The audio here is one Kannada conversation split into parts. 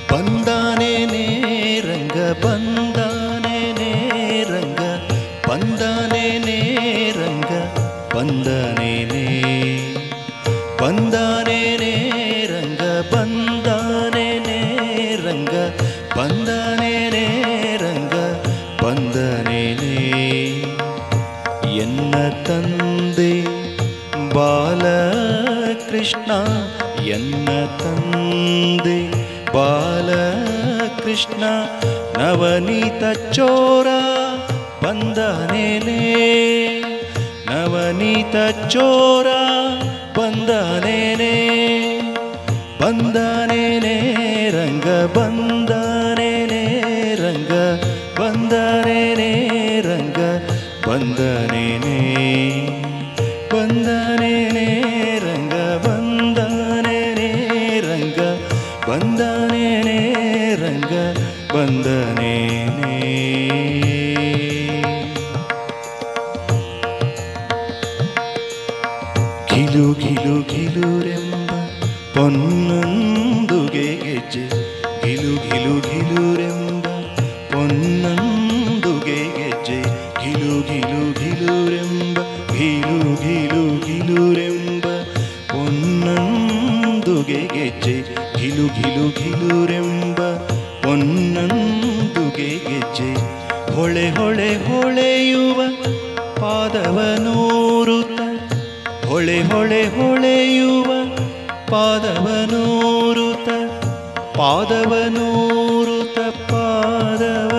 ಬಂದಾನೇನೆ ರಂಗ ಬಂದಾನೇನೆ ರಂಗ ಬಂದಾನೇನೆ ರಂಗ ಬಂದಾನೇನೆ ಬಂದಾನೇನೆ ರಂಗ ಬಂದಾನೇನೆ ರಂಗ ಬಂದಾನೇನೆ ರಂಗ ಬಂದಾನೇನೆ ಎನ್ನ ತಂದೆ ಬಾಲಕೃಷ್ಣ ಎನ್ನ ತಂದೆ ಬಾಲಕೃಷ್ಣ ನವನೀತ ಚೋರ ಬಂದಾನೇನೆ ನವನೀತ ಚೋರ ಬಂದಾನೇನೆ ಬಂದಾನೇನೆ ರಂಗ ಬಂದಾನೇನೆ ರಂಗ ಬಂದಾನೇನೆ ರಂಗ ಬಂದಾನೇನೆ ಬಂದಾನೇನೆ ರಂಗ ಬಂದಾನೇನೆ ರಂಗ ಬಂದಾನೇನೆ ರಂಗ ಬಂದಾನೇನೆ ಘಿಲು ಘಿಲು ಘಿಲುರೆಂಬ ಪೊನ್ನೊಂದುಗೆ ಗೆಜ್ಜೆ ಘಿಲು ಘಿಲು ಘಿಲುರೆಂಬ ಪೊನ್ನೊಂದುಗೆ ಗೆಜ್ಜೆ ಘಿಲು ಘಿಲು ಘಿಲುರೆಂಬ ಘಿಲು ಘಿಲು ಘಿಲುರೆಂಬ ಪೊನ್ನೊಂದುಗೆ ಗೆಜ್ಜೆ ಘಿಲು ಘಿಲು ಘಿಲುರೆಂಬ ಪೊನ್ನೊಂದುಗೆ ಗೆಜ್ಜೆ ಹೊಳೆ ಹೊಳೆ ಹೊಳೆಯುವ ಪಾದವನೂರುತ ಹೊಳೆ ಹೊಳೆ ಹೊಳೆಯುವ ಪಾದವನೂರುತ ಪಾದವನೂರುತ ಪಾದವನೂರುತ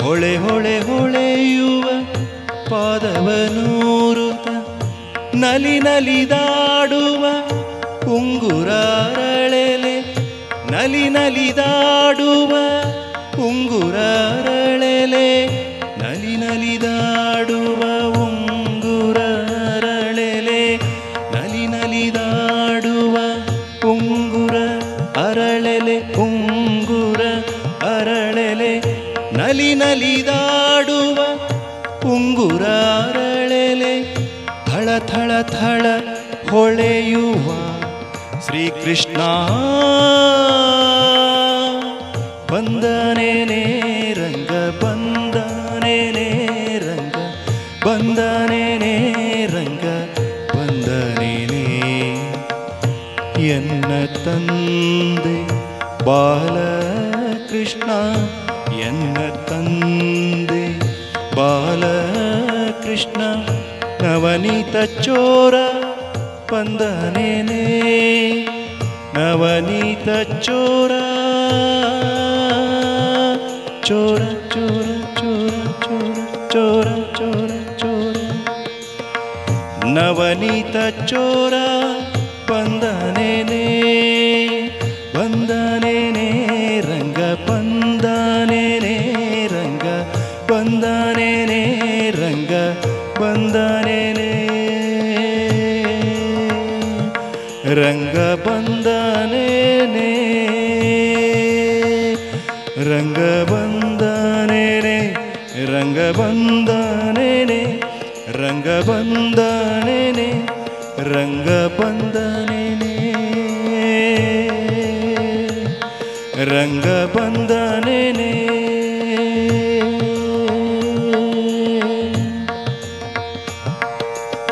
ಹೊಳೆ ಹೊಳೆ ಹೊಳೆಯುವ ಪಾದವನೂರುತ ನಲಿ ನಲಿದಾಡುವ ಉಂಗುರರಳೆಲೆ ನಲಿ ನಲಿದಾಡುವ ಉಂಗುರರಳೆಲೆ ನಲಿ ನಲಿದಾಡುವ ಉಂಗುರರಳೆಲೆ ನಲಿ ನಲಿದಾಡುವ ಉಂಗುರ ಅರಳೆಲೆ ಉಂಗುರ ಅರಳೆಲೆ ನಲಿ ನಲಿದಾಡುವ ಉಂಗುರ ಅರಳೆಲೆ ಥಳ ಥಳ ಥಳ ಹೊಳೆಯುವ ಶ್ರೀಕೃಷ್ಣ ಬಂದಾನೇನೆ ರಂಗ ಬಂದಾನೇನೆ ರಂಗ ಬಂದಾನೇನೆ ರಂಗ ಬಂದಾನೇನೆ ಎನ್ನ ತಂದೆ ಬಾಲಕೃಷ್ಣ ಎನ್ನ ತಂದೆ ಬಾಲಕೃಷ್ಣ ನವನೀತ ಚೋರ ಬಂದಾನೇನೆ ನವನೀತ ಚೋರ ಚೋರ ಚೋರ ಚೋರ ಚೋರ ಚೋರ ಚೋರ ನವನೀತ ಚೋರ ಬಂದಾನೇನೆ ಬಂದಾನೇನೆ ರಂಗ ಬಂದಾನೇನೆ ರಂಗ ಬಂದಾನೇನೆ ರಂಗ ಬಂದಾನೇನೆ ರಂಗ ಬಂದಾನೇನೆ ರಂಗ ಬಂದಾನೇನೆ ರಂಗ ಬಂದಾನೇನೆ ರಂಗ ಬಂದಾನೇನೆ ರಂಗ ಬಂದಾನೇನೆ ರಂಗ ಬಂದಾನೇನೆ